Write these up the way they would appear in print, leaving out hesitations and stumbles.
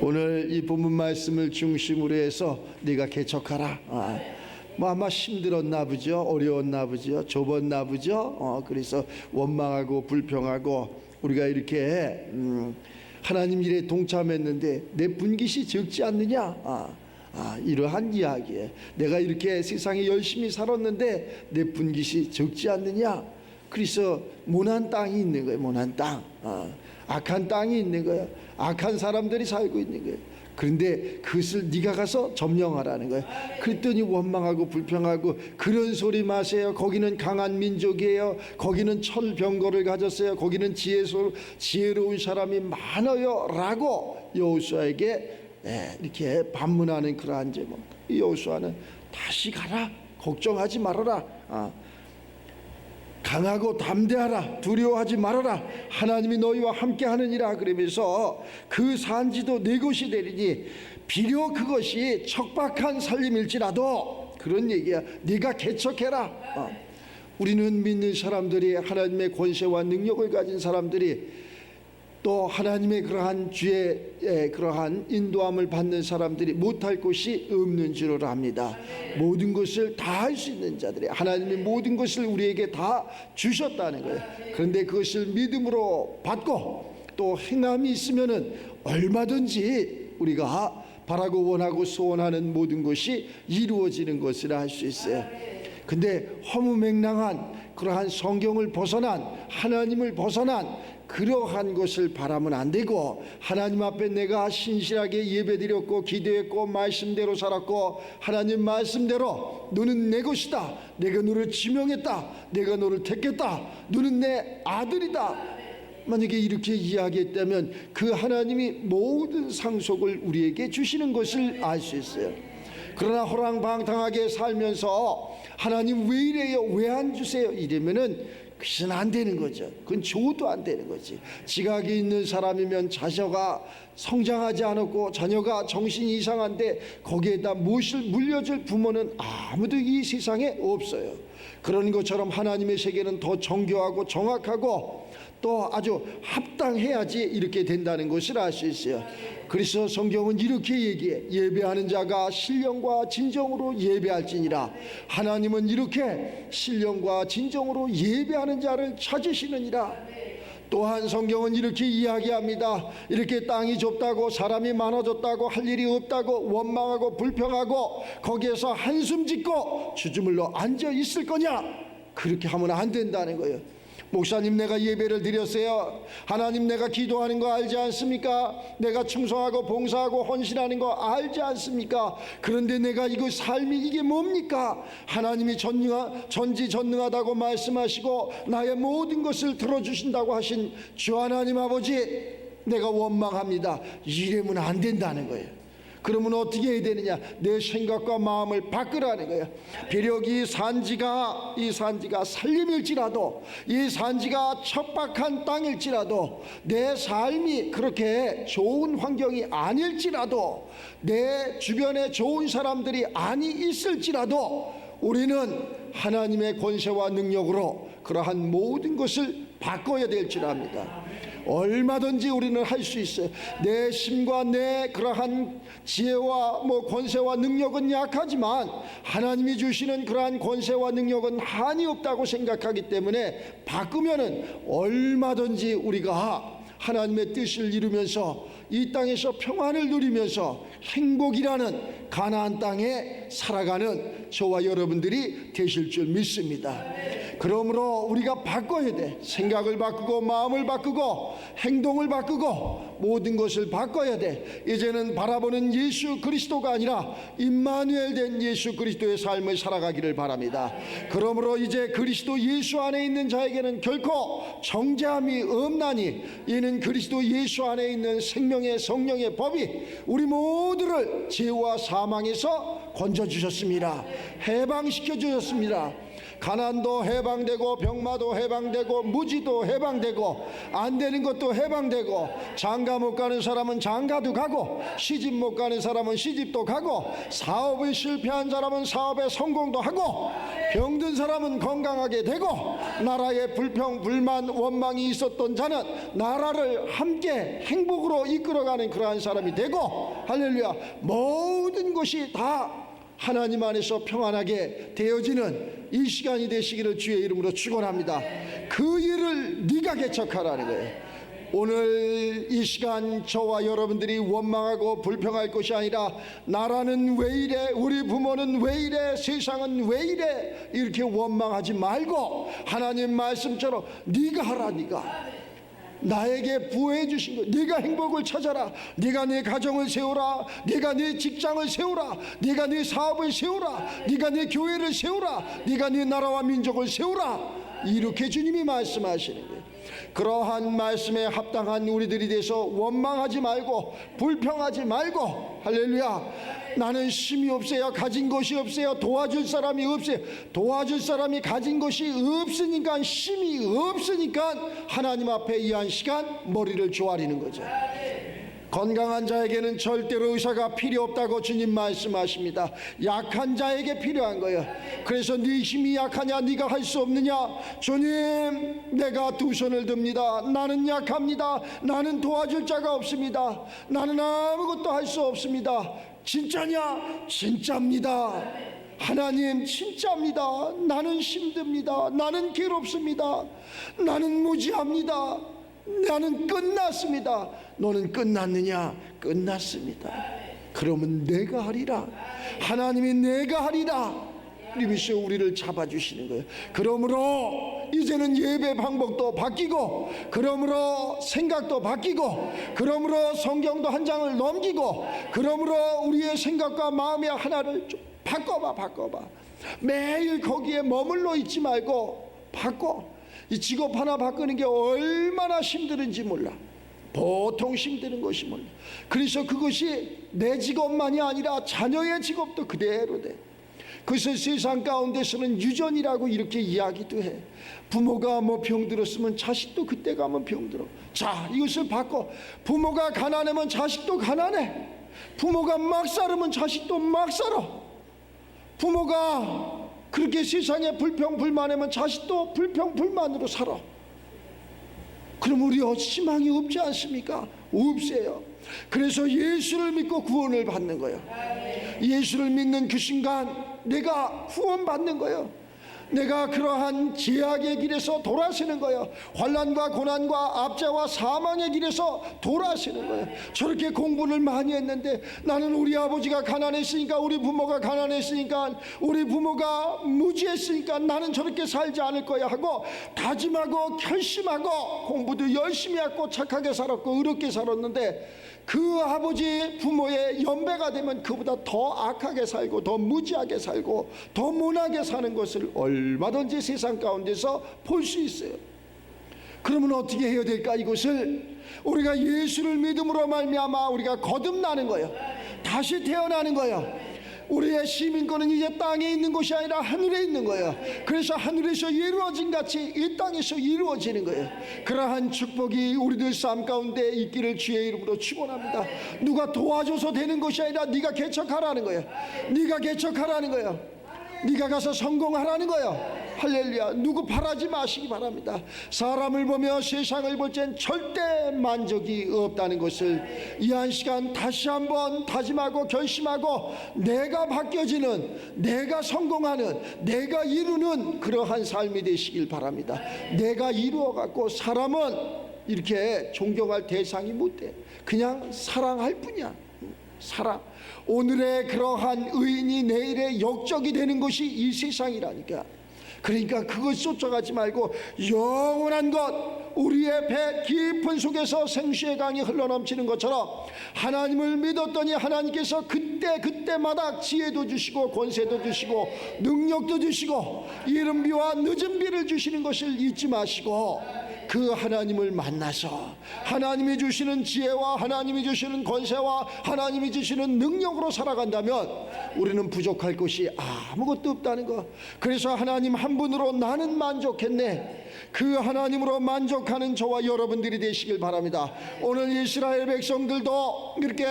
오늘 이 본문 말씀을 중심으로 해서 네가 개척하라. 뭐 아마 힘들었나 보죠. 어려웠나 보죠. 좁았나 보죠. 그래서 원망하고 불평하고 우리가 이렇게 하나님 일에 동참했는데 내 분깃이 적지 않느냐. 이러한 이야기에 내가 이렇게 세상에 열심히 살았는데 내 분깃이 적지 않느냐. 그래서 모난 땅이 있는 거예요. 모난 땅. 악한 땅이 있는 거예요. 악한 사람들이 살고 있는 거예요. 그런데 그것을 네가 가서 점령하라는 거예요. 그랬더니 원망하고 불평하고 그런 소리 마세요. 거기는 강한 민족이에요. 거기는 철병거를 가졌어요. 거기는 지혜로운 사람이 많아요 라고 여호수아에게 이렇게 반문하는 그러한 제목. 여호수아는 다시 가라. 걱정하지 말아라. 강하고 담대하라. 두려워하지 말아라. 하나님이 너희와 함께 하느니라. 그러면서 그 산지도 내 것이 되리니 비록 그것이 척박한 살림일지라도 그런 얘기야. 네가 개척해라. 우리는 믿는 사람들이 하나님의 권세와 능력을 가진 사람들이 또 하나님의 그러한 주의 그러한 인도함을 받는 사람들이 못할 것이 없는 줄을 압니다. 모든 것을 다 할 수 있는 자들이 하나님이 모든 것을 우리에게 다 주셨다는 거예요. 그런데 그것을 믿음으로 받고 또 행함이 있으면은 얼마든지 우리가 바라고 원하고 소원하는 모든 것이 이루어지는 것이라 할 수 있어요. 근데 허무맹랑한 그러한 성경을 벗어난 하나님을 벗어난 그러한 것을 바라면 안 되고 하나님 앞에 내가 신실하게 예배드렸고 기도했고 말씀대로 살았고 하나님 말씀대로 너는 내 것이다. 내가 너를 지명했다. 내가 너를 택했다. 너는 내 아들이다. 만약에 이렇게 이야기했다면 그 하나님이 모든 상속을 우리에게 주시는 것을 알 수 있어요. 그러나 호랑방탕하게 살면서 하나님 왜 이래요? 왜 안 주세요? 이러면은 그것은 안 되는 거죠. 그건 줘도 안 되는 거지. 지각이 있는 사람이면 자녀가 성장하지 않았고 자녀가 정신이 이상한데 거기에다 무엇을 물려줄 부모는 아무도 이 세상에 없어요. 그런 것처럼 하나님의 세계는 더 정교하고 정확하고 또 아주 합당해야지 이렇게 된다는 것을 알 수 있어요. 그래서 성경은 이렇게 얘기해. 예배하는 자가 신령과 진정으로 예배할지니라. 하나님은 이렇게 신령과 진정으로 예배하는 자를 찾으시느니라. 또한 성경은 이렇게 이야기합니다. 이렇게 땅이 좁다고 사람이 많아졌다고 할 일이 없다고 원망하고 불평하고 거기에서 한숨 짓고 주저물러 앉아 있을 거냐? 그렇게 하면 안 된다는 거예요. 목사님 내가 예배를 드렸어요. 하나님 내가 기도하는 거 알지 않습니까? 내가 충성하고 봉사하고 헌신하는 거 알지 않습니까? 그런데 내가 이거 삶이 이게 뭡니까? 하나님이 전지전능하다고 말씀하시고 나의 모든 것을 들어주신다고 하신 주 하나님 아버지 내가 원망합니다. 이러면 안 된다는 거예요. 그러면 어떻게 해야 되느냐? 내 생각과 마음을 바꾸라는 거예요. 비록 이 산지가 살림일지라도 이 산지가 척박한 땅일지라도 내 삶이 그렇게 좋은 환경이 아닐지라도 내 주변에 좋은 사람들이 아니 있을지라도 우리는 하나님의 권세와 능력으로 그러한 모든 것을 바꿔야 될 줄 압니다. 얼마든지 우리는 할 수 있어요. 내 힘과 내 그러한 지혜와 권세와 능력은 약하지만 하나님이 주시는 그러한 권세와 능력은 한이 없다고 생각하기 때문에 바꾸면은 얼마든지 우리가 하나님의 뜻을 이루면서 이 땅에서 평안을 누리면서 행복이라는 가나안 땅에 살아가는 저와 여러분들이 되실 줄 믿습니다. 그러므로 우리가 바꿔야 돼. 생각을 바꾸고 마음을 바꾸고 행동을 바꾸고 모든 것을 바꿔야 돼. 이제는 바라보는 예수 그리스도가 아니라 임마누엘 된 예수 그리스도의 삶을 살아가기를 바랍니다. 그러므로 이제 그리스도 예수 안에 있는 자에게는 결코 정죄함이 없나니 이는 그리스도 예수 안에 있는 생명의 성령의 법이 우리 모두를 죄와 사망에서 건져주셨습니다. 해방시켜 주셨습니다. 가난도 해방되고 병마도 해방되고 무지도 해방되고 안 되는 것도 해방되고 장가 못 가는 사람은 장가도 가고 시집 못 가는 사람은 시집도 가고 사업에 실패한 사람은 사업에 성공도 하고 병든 사람은 건강하게 되고 나라에 불평 불만 원망이 있었던 자는 나라를 함께 행복으로 이끌어가는 그러한 사람이 되고 할렐루야 모든 것이 다 하나님 안에서 평안하게 되어지는 이 시간이 되시기를 주의 이름으로 축원합니다. 그 일을 네가 개척하라는 거예요. 오늘 이 시간 저와 여러분들이 원망하고 불평할 것이 아니라 나라는 왜 이래, 우리 부모는 왜 이래, 세상은 왜 이래 이렇게 원망하지 말고 하나님 말씀처럼 네가 하라. 네가 나에게 부어해 주신 것, 네가 행복을 찾아라. 네가 네 가정을 세우라. 네가 네 직장을 세우라. 네가 네 사업을 세우라. 네가 네 교회를 세우라. 네가 네 나라와 민족을 세우라. 이렇게 주님이 말씀하시는 거예요. 그러한 말씀에 합당한 우리들이 돼서 원망하지 말고 불평하지 말고 할렐루야 나는 힘이 없어요. 가진 것이 없어요. 도와줄 사람이 없어요. 도와줄 사람이 가진 것이 없으니까 힘이 없으니까 하나님 앞에 이 한 시간 머리를 조아리는 거죠. 건강한 자에게는 절대로 의사가 필요 없다고 주님 말씀하십니다. 약한 자에게 필요한 거예요. 그래서 네 힘이 약하냐, 네가 할 수 없느냐, 주님 내가 두 손을 듭니다. 나는 약합니다. 나는 도와줄 자가 없습니다. 나는 아무것도 할 수 없습니다. 진짜냐? 진짜입니다. 하나님 진짜입니다. 나는 힘듭니다. 나는 괴롭습니다. 나는 무지합니다. 나는 끝났습니다. 너는 끝났느냐? 끝났습니다. 그러면 내가 하리라. 하나님이 내가 하리라 이러면서 우리를 잡아주시는 거예요. 그러므로 이제는 예배 방법도 바뀌고, 그러므로 생각도 바뀌고, 그러므로 성경도 한 장을 넘기고, 그러므로 우리의 생각과 마음의 하나를 좀 바꿔봐. 매일 거기에 머물러 있지 말고 바꿔. 이 직업 하나 바꾸는 게 얼마나 힘든지 몰라. 보통 힘드는 것이 몰라. 그래서 그것이 내 직업만이 아니라 자녀의 직업도 그대로 돼. 그래서 세상 가운데서는 유전이라고 이렇게 이야기도 해. 부모가 뭐 병들었으면 자식도 그때 가면 병들어. 자, 이것을 바꿔. 부모가 가난하면 자식도 가난해. 부모가 막 살으면 자식도 막 살아. 부모가 그렇게 세상에 불평불만하면 자식도 불평불만으로 살아. 그럼 우리 희망이 없지 않습니까? 없어요. 그래서 예수를 믿고 구원을 받는 거예요. 예수를 믿는 그 순간 내가 구원받는 거예요. 내가 그러한 제약의 길에서 돌아서는 거예요. 환난과 고난과 압제와 사망의 길에서 돌아서는 거예요. 저렇게 공부를 많이 했는데 나는 우리 아버지가 가난했으니까, 우리 부모가 가난했으니까, 우리 부모가 무지했으니까 나는 저렇게 살지 않을 거야 하고 다짐하고 결심하고 공부도 열심히 했고 착하게 살았고 의롭게 살았는데 그 아버지 부모의 연배가 되면 그보다 더 악하게 살고 더 무지하게 살고 더 못하게 사는 것을 얼마든지 세상 가운데서 볼 수 있어요. 그러면 어떻게 해야 될까? 이것을 우리가 예수를 믿음으로 말미암아 우리가 거듭나는 거예요. 다시 태어나는 거예요. 우리의 시민권은 이제 땅에 있는 것이 아니라 하늘에 있는 거예요. 그래서 하늘에서 이루어진 같이 이 땅에서 이루어지는 거예요. 그러한 축복이 우리들 삶 가운데 있기를 주의 이름으로 축원합니다. 누가 도와줘서 되는 것이 아니라 네가 개척하라는 거예요. 네가 개척하라는 거예요. 네가 가서 성공하라는 거예요. 할렐루야. 누구 바라지 마시기 바랍니다. 사람을 보며 세상을 볼 땐 절대 만족이 없다는 것을 이 한 시간 다시 한번 다짐하고 결심하고 내가 바뀌어지는, 내가 성공하는, 내가 이루는 그러한 삶이 되시길 바랍니다. 내가 이루어갖고 사람은 이렇게 존경할 대상이 못 돼. 그냥 사랑할 뿐이야. 사랑. 오늘의 그러한 의인이 내일의 역적이 되는 것이 이 세상이라니까. 그러니까 그것 쫓아가지 말고 영원한 것, 우리의 배 깊은 속에서 생수의 강이 흘러넘치는 것처럼 하나님을 믿었더니 하나님께서 그때마다 지혜도 주시고 권세도 주시고 능력도 주시고 이른 비와 늦은 비를 주시는 것을 잊지 마시고 그 하나님을 만나서 하나님이 주시는 지혜와 하나님이 주시는 권세와 하나님이 주시는 능력으로 살아간다면 우리는 부족할 것이 아무것도 없다는 거. 그래서 하나님 한 분으로 나는 만족했네. 그 하나님으로 만족하는 저와 여러분들이 되시길 바랍니다. 오늘 이스라엘 백성들도 이렇게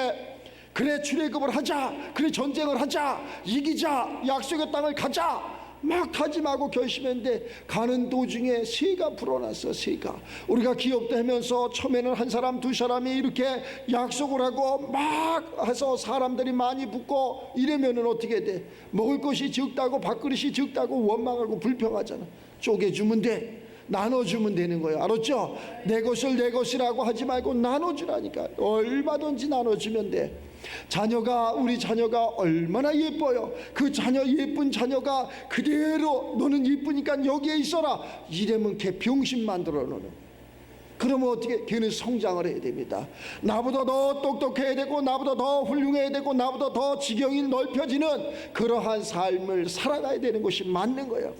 그래 출애굽을 하자, 그래 전쟁을 하자, 이기자, 약속의 땅을 가자 막 다짐하고 결심했는데 가는 도중에 새가 불어났어. 새가 우리가 기업도 하면서 처음에는 한 사람 두 사람이 이렇게 약속을 하고 막 해서 사람들이 많이 붙고 이러면은 어떻게 돼? 먹을 것이 적다고 밥그릇이 적다고 원망하고 불평하잖아. 쪼개주면 돼, 나눠주면 되는 거예요. 알았죠? 내 것을 내 것이라고 하지 말고 나눠주라니까. 얼마든지 나눠주면 돼. 자녀가, 우리 자녀가 얼마나 예뻐요. 그 자녀, 예쁜 자녀가 그대로 너는 예쁘니까 여기에 있어라 이러면 걔 병신 만들어 놓는. 그러면 어떻게? 걔는 성장을 해야 됩니다. 나보다 더 똑똑해야 되고 나보다 더 훌륭해야 되고 나보다 더 지경이 넓혀지는 그러한 삶을 살아가야 되는 것이 맞는 거예요.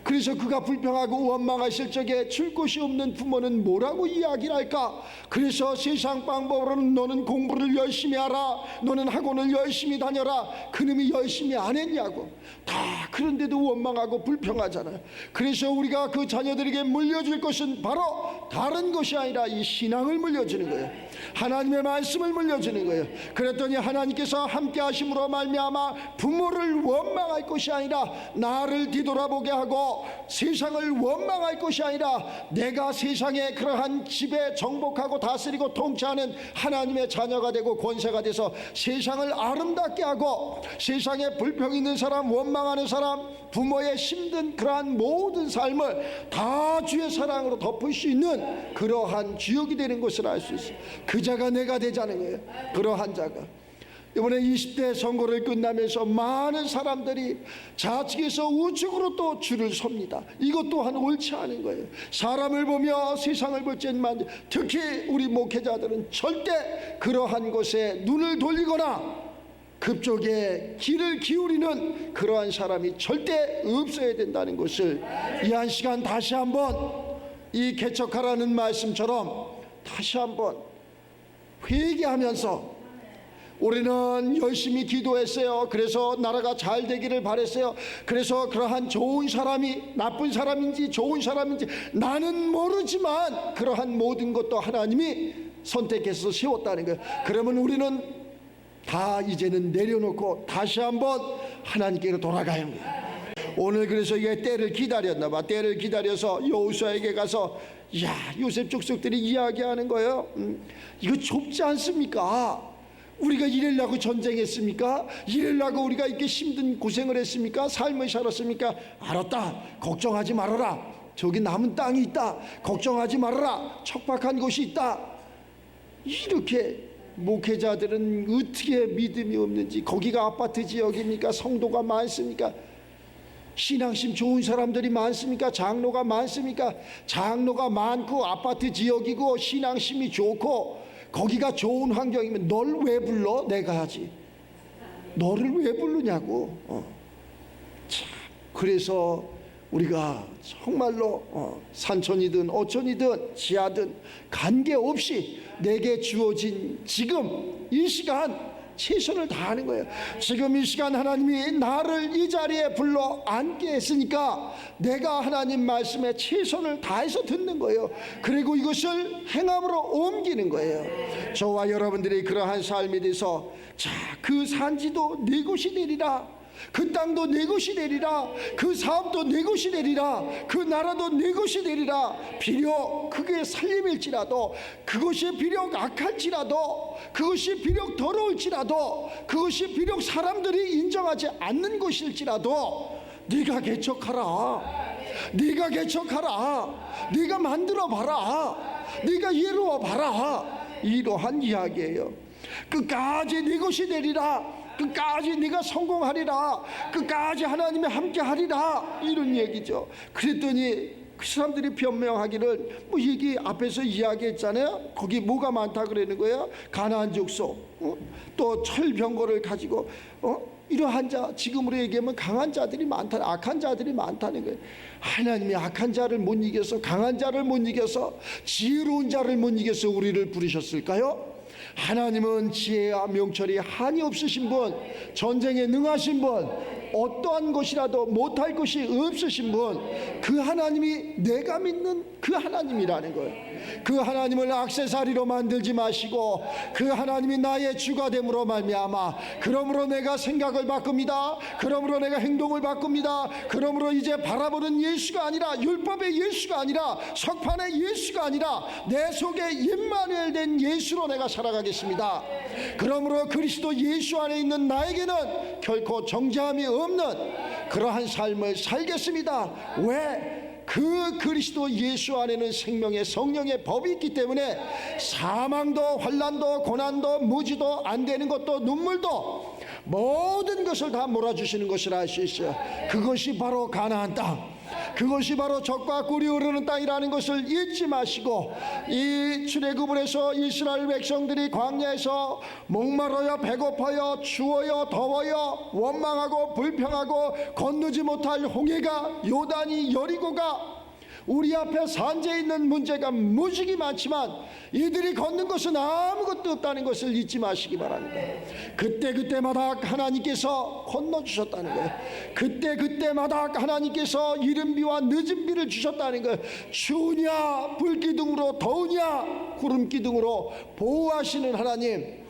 그래서 그가 불평하고 원망하실 적에 줄 것이 없는 부모는 뭐라고 이야기를 할까? 그래서 세상 방법으로는 너는 공부를 열심히 하라, 너는 학원을 열심히 다녀라. 그놈이 열심히 안 했냐고. 다 그런데도 원망하고 불평하잖아요. 그래서 우리가 그 자녀들에게 물려줄 것은 바로 다른 것이 아니라 이 신앙을 물려주는 거예요. 하나님의 말씀을 물려주는 거예요. 그랬더니 하나님께서 함께 하심으로 말미암아 부모를 원망할 것이 아니라 나를 뒤돌아보게 하고 세상을 원망할 것이 아니라 내가 세상에 그러한 집에 정복하고 다스리고 통치하는 하나님의 자녀가 되고 권세가 돼서 세상을 아름답게 하고 세상에 불평 있는 사람, 원망하는 사람, 부모의 힘든 그러한 모든 삶을 다 주의 사랑으로 덮을 수 있는 그러한 주역이 되는 것을 알 수 있어요. 그 자가 내가 되자는 거예요. 그러한 자가. 이번에 20대 선거를 끝나면서 많은 사람들이 좌측에서 우측으로 또 줄을 섭니다. 이것 또한 옳지 않은 거예요. 사람을 보며 세상을 볼 때만 특히 우리 목회자들은 절대 그러한 것에 눈을 돌리거나 그쪽에 귀를 기울이는 그러한 사람이 절대 없어야 된다는 것을 이 한 시간 다시 한번 이 개척하라는 말씀처럼 다시 한번 회개하면서 우리는 열심히 기도했어요. 그래서 나라가 잘 되기를 바랬어요. 그래서 그러한 좋은 사람이 나쁜 사람인지 좋은 사람인지 나는 모르지만 그러한 모든 것도 하나님이 선택해서 세웠다는 거예요. 그러면 우리는 다 이제는 내려놓고 다시 한번 하나님께로 돌아가야 합니다. 오늘 그래서 얘 때를 기다렸나 봐. 때를 기다려서 여호수아에게 가서 야, 요셉 족속들이 이야기하는 거예요. 이거 좁지 않습니까? 우리가 이래려고 전쟁했습니까? 이래려고 우리가 이렇게 힘든 고생을 했습니까? 삶을 살았습니까? 알았다. 걱정하지 말아라. 저기 남은 땅이 있다. 걱정하지 말아라. 척박한 곳이 있다. 이렇게 목회자들은 어떻게 믿음이 없는지. 거기가 아파트 지역입니까? 성도가 많습니까? 신앙심 좋은 사람들이 많습니까? 장로가 많습니까? 장로가 많고 아파트 지역이고 신앙심이 좋고 거기가 좋은 환경이면 널 왜 불러? 내가 하지. 너를 왜 부르냐고. 참, 그래서 우리가 정말로 산천이든 어천이든 지하든 관계없이 내게 주어진 지금 이 시간 최선을 다하는 거예요. 지금 이 시간 하나님이 나를 이 자리에 불러 앉게 했으니까 내가 하나님 말씀에 최선을 다해서 듣는 거예요. 그리고 이것을 행함으로 옮기는 거예요. 저와 여러분들이 그러한 삶이 돼서 자, 그 산지도 내 것이 되리라. 그 땅도 내 것이 되리라. 그 사업도 내 것이 되리라. 그 나라도 내 것이 되리라. 비록 그게 살림일지라도, 그것이 비록 악할지라도, 그것이 비록 더러울지라도, 그것이 비록 사람들이 인정하지 않는 것일지라도 네가 개척하라. 네가 개척하라. 네가 만들어 봐라. 네가 이루어 봐라. 이러한 이야기예요. 끝까지 네 것이 되리라. 끝까지 네가 성공하리라. 끝까지 하나님이 함께 하리라. 이런 얘기죠. 그랬더니 그 사람들이 변명하기를 뭐 얘기 앞에서 이야기했잖아요. 거기 뭐가 많다 그러는 거예요. 가나안 족속, 또 철병거를 가지고 이러한 자, 지금으로 얘기하면 강한 자들이 많다, 악한 자들이 많다는 거예요. 하나님이 악한 자를 못 이겨서, 강한 자를 못 이겨서, 지혜로운 자를 못 이겨서 우리를 부르셨을까요? 하나님은 지혜와 명철이 한이 없으신 분, 전쟁에 능하신 분, 어떠한 것이라도 못할 것이 없으신 분, 그 하나님이 내가 믿는 그 하나님이라는 거예요. 그 하나님을 액세서리로 만들지 마시고 그 하나님이 나의 주가 됨으로 말미암아, 그러므로 내가 생각을 바꿉니다. 그러므로 내가 행동을 바꿉니다. 그러므로 이제 바라보는 예수가 아니라, 율법의 예수가 아니라, 석판의 예수가 아니라 내 속에 임마누엘 된 예수로 내가 살아가겠습니다. 그러므로 그리스도 예수 안에 있는 나에게는 결코 정죄함이 없는 그러한 삶을 살겠습니다. 왜? 그 그리스도 예수 안에는 생명의 성령의 법이 있기 때문에 사망도 환난도 고난도 무지도 안 되는 것도 눈물도 모든 것을 다 몰아주시는 것을 알 수 있어요. 그것이 바로 가나안 땅, 그것이 바로 젖과 꿀이 흐르는 땅이라는 것을 잊지 마시고, 이 출애굽을 해서 이스라엘 백성들이 광야에서 목마르여 배고파여 추워여 더워여 원망하고 불평하고 건너지 못할 홍해가, 요단이, 여리고가 우리 앞에 산재해 있는 문제가 무지개 많지만 이들이 걷는 것은 아무것도 없다는 것을 잊지 마시기 바랍니다. 그때마다 하나님께서 건너주셨다는 거예요. 그때마다 하나님께서 이른 비와 늦은 비를 주셨다는 거예요. 추우냐 불기둥으로, 더우냐 구름기둥으로 보호하시는 하나님,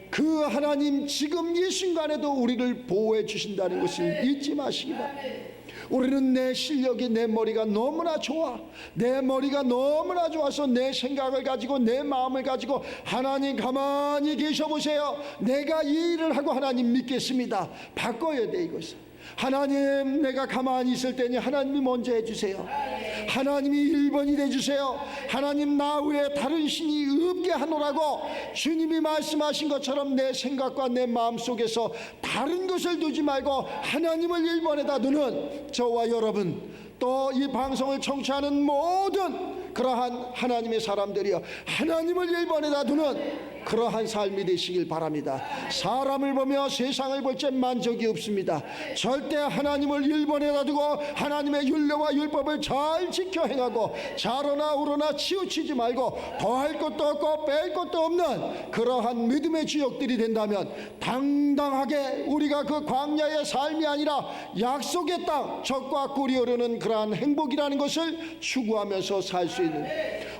그 하나님 지금 이 순간에도 우리를 보호해 주신다는 것을 잊지 마시기 바랍니다. 우리는 내 실력이, 내 머리가 너무나 좋아, 내 머리가 너무나 좋아서 내 생각을 가지고 내 마음을 가지고 하나님 가만히 계셔보세요, 내가 이 일을 하고 하나님 믿겠습니다. 바꿔야 돼. 이것을 하나님, 내가 가만히 있을 때니 하나님이 먼저 해주세요. 하나님이 1번이 돼주세요. 하나님, 나 외에 다른 신이 없게 하노라고 주님이 말씀하신 것처럼 내 생각과 내 마음속에서 다른 것을 두지 말고 하나님을 1번에다 두는 저와 여러분, 또 이 방송을 청취하는 모든 그러한 하나님의 사람들이여, 하나님을 1번에다 두는 그러한 삶이 되시길 바랍니다. 사람을 보며 세상을 볼 때 만족이 없습니다. 절대 하나님을 1번에다 두고 하나님의 율례와 율법을 잘 지켜 행하고 좌로나 우로나 치우치지 말고 더할 것도 없고 뺄 것도 없는 그러한 믿음의 주역들이 된다면 당당하게 우리가 그 광야의 삶이 아니라 약속의 땅, 젖과 꿀이 흐르는 그러한 행복이라는 것을 추구하면서 살 수 있는,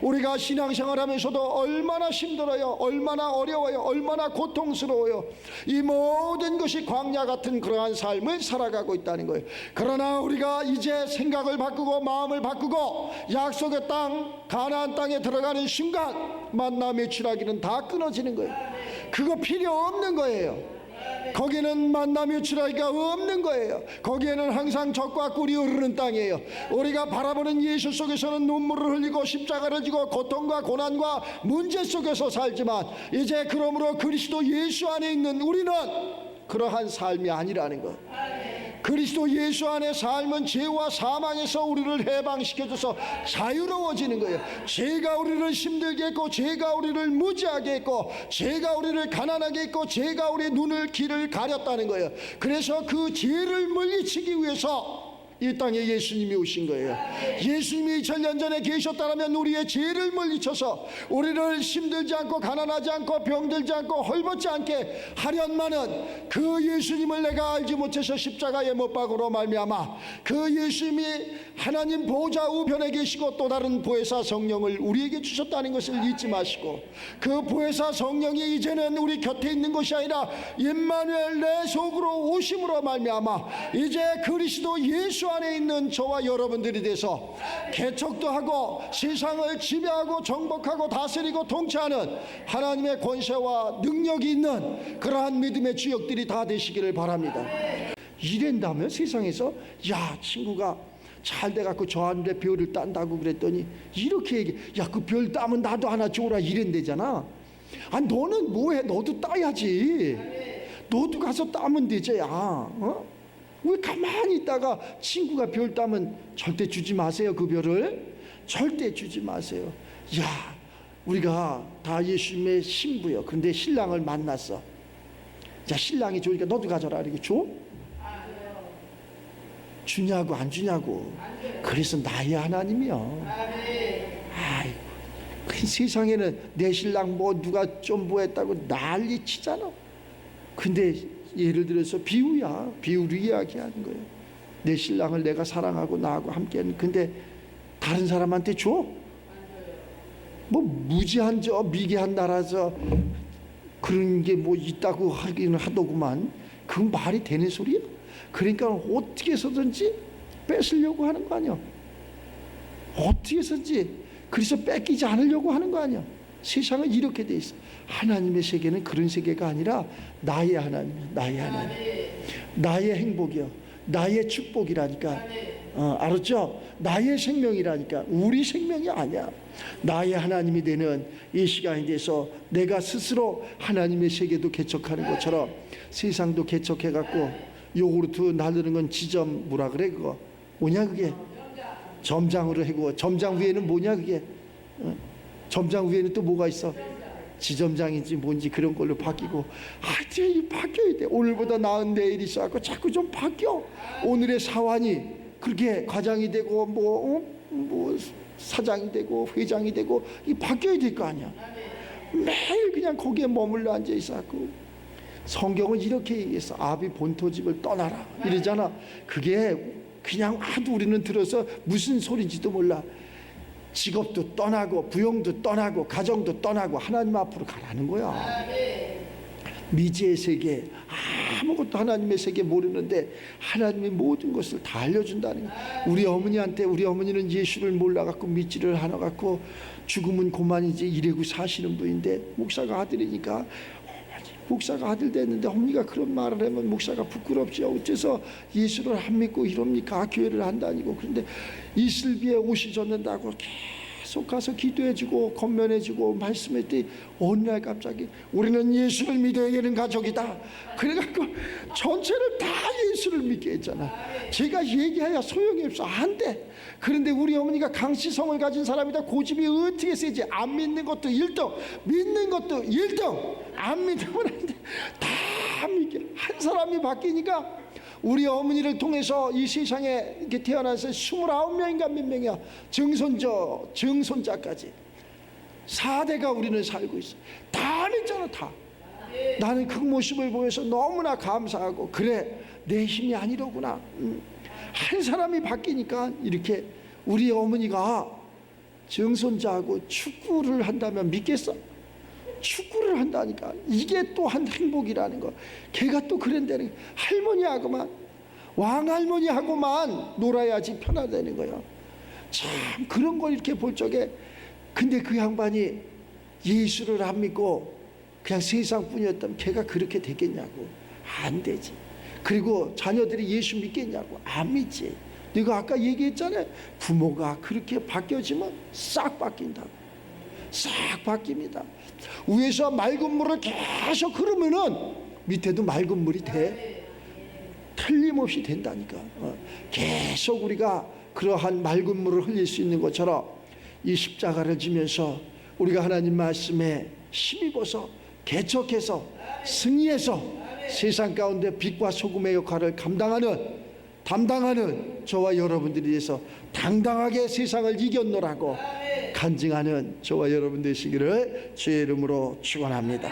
우리가 신앙생활하면서도 얼마나 힘들어요, 얼마나 어려워요, 얼마나 고통스러워요. 이 모든 것이 광야 같은 그러한 삶을 살아가고 있다는 거예요. 그러나 우리가 이제 생각을 바꾸고 마음을 바꾸고 약속의 땅, 가나안 땅에 들어가는 순간 만남의 추락기는 다 끊어지는 거예요. 그거 필요 없는 거예요. 거기는 만남의 추락기가 없는 거예요. 거기에는 항상 젖과 꿀이 흐르는 땅이에요. 우리가 바라보는 예수 속에서는 눈물을 흘리고 십자가를 지고 고통과 고난과 문제 속에서 살지만 이제 그러므로 그리스도 예수 안에 있는 우리는 그러한 삶이 아니라는 것. 그리스도 예수 안의 삶은 죄와 사망에서 우리를 해방시켜줘서 자유로워지는 거예요. 죄가 우리를 힘들게 했고, 죄가 우리를 무지하게 했고, 죄가 우리를 가난하게 했고, 죄가 우리의 눈을 귀를 가렸다는 거예요. 그래서 그 죄를 물리치기 위해서 이 땅에 예수님이 오신 거예요. 예수님이 2000년 전에 계셨다면 우리의 죄를 물리쳐서 우리를 힘들지 않고 가난하지 않고 병들지 않고 헐벗지 않게 하련만은 그 예수님을 내가 알지 못해서 십자가에 못 박으로 말미암아 그 예수님이 하나님 보좌 우편에 계시고 또 다른 보혜사 성령을 우리에게 주셨다는 것을 잊지 마시고, 그 보혜사 성령이 이제는 우리 곁에 있는 것이 아니라 임마누엘 내 속으로 오심으로 말미암아 이제 그리스도 예수 안에 있는 저와 여러분들이 돼서 개척도 하고 세상을 지배하고 정복하고 다스리고 통치하는 하나님의 권세와 능력이 있는 그러한 믿음의 주역들이 다 되시기를 바랍니다. 이랜다면 세상에서, 야, 친구가 잘 돼갖고 저 하늘에 별을 딴다고 그랬더니 이렇게 얘기해. 야, 그 별 따면 나도 하나 줘라 이랜대잖아. 아, 너는 뭐해? 너도 따야지. 너도 가서 따면 되지. 야, 어? 왜 가만히 있다가 친구가 별 따면 절대 주지 마세요. 그 별을 절대 주지 마세요. 야, 우리가 다 예수님의 신부요. 근데 신랑을 만났어. 자, 신랑이 좋으니까 너도 가져라 이렇게 줘? 주냐고 안 주냐고. 그래서 나의 하나님이요. 아이고, 그 세상에는 내 신랑 뭐 누가 좀 뭐 했다고 난리 치잖아. 근데 예를 들어서 비유야. 비유로 이야기하는 거예요. 내 신랑을 내가 사랑하고 나하고 함께하는, 근데 다른 사람한테 줘? 뭐 무지한 저 미개한 나라서 그런 게 뭐 있다고 하기는 하더구만. 그건 말이 되는 소리야? 그러니까 어떻게 해서든지 뺏으려고 하는 거 아니야. 어떻게 해서든지 그래서 뺏기지 않으려고 하는 거 아니야. 세상은 이렇게 돼 있어. 하나님의 세계는 그런 세계가 아니라 나의 하나님이야. 나의 하나님, 나의 행복이요, 나의 축복이라니까. 알았죠? 나의 생명이라니까. 우리 생명이 아니야. 나의 하나님이 되는 이 시간이 돼서 내가 스스로 하나님의 세계도 개척하는 것처럼 세상도 개척해갖고, 요구르트 나르는 건 지점 뭐라 그래 그거 뭐냐 그게? 점장으로 해고, 점장 위에는 뭐냐 그게? 점장 위에는 또 뭐가 있어? 지점장인지 뭔지 그런 걸로 바뀌고. 하여튼 바뀌어야 돼. 오늘보다 나은 내일이 있어갖고 자꾸 좀 바뀌어. 오늘의 사환이 그렇게 과장이 되고 뭐 사장이 되고 회장이 되고 이 바뀌어야 될 거 아니야. 매일 그냥 거기에 머물러 앉아 있어갖고. 성경은 이렇게 얘기했어. 아비 본토집을 떠나라 이러잖아. 그게 그냥 하도 우리는 들어서 무슨 소리인지도 몰라. 직업도 떠나고 부용도 떠나고 가정도 떠나고 하나님 앞으로 가라는 거야. 미지의 세계, 아무것도 하나님의 세계 모르는데 하나님의 모든 것을 다 알려준다는 거야. 우리 어머니한테, 우리 어머니는 예수를 몰라갖고 믿지를 않아갖고 죽으면 고만이지 이래고 사시는 분인데, 목사가 아들이니까 목사가 아들 됐는데 어머니가 그런 말을 하면 목사가 부끄럽지 어째서 예수를 안 믿고 이럽니까? 교회를 안 다니고. 그런데 이슬비에 옷이 젖는다고 계속 가서 기도해주고 건면해주고 말씀했더니 어느 날 갑자기 우리는 예수를 믿어야 되는 가족이다. 그래갖고 전체를 다 예수를 믿게 했잖아. 제가 얘기해야 소용이 없어. 안 돼. 그런데 우리 어머니가 강시성을 가진 사람이다. 고집이 어떻게 세지? 안 믿는 것도 1등, 믿는 것도 1등. 안 믿으면 안 돼. 다 믿게. 한 사람이 바뀌니까 우리 어머니를 통해서 이 세상에 이렇게 태어나서 29명인가 몇 명이야. 증손자까지 4대가 우리는 살고 있어. 다 믿잖아. 다. 나는 그 모습을 보면서 너무나 감사하고, 그래 내 힘이 아니로구나. 한 사람이 바뀌니까 이렇게. 우리 어머니가 증손자하고 축구를 한다면 믿겠어? 축구를 한다니까. 이게 또 한 행복이라는 거. 걔가 또 그런다는, 할머니하고만, 왕할머니하고만 놀아야지 편하다는 거야. 참 그런 걸 이렇게 볼 적에, 근데 그 양반이 예수를 안 믿고 그냥 세상뿐이었다면 걔가 그렇게 되겠냐고. 안 되지. 그리고 자녀들이 예수 믿겠냐고. 안 믿지. 내가 아까 얘기했잖아요. 부모가 그렇게 바뀌어지면 싹 바뀐다고. 싹 바뀝니다. 위에서 맑은 물을 계속 흐르면은 밑에도 맑은 물이 돼. 틀림없이 된다니까. 계속 우리가 그러한 맑은 물을 흘릴 수 있는 것처럼 이 십자가를 지면서 우리가 하나님 말씀에 힘입어서 개척해서 승리해서 세상 가운데 빛과 소금의 역할을 담당하는 저와 여러분들이 돼서 당당하게 세상을 이겨노라고 간증하는 저와 여러분 되시기를 주의 이름으로 축원합니다.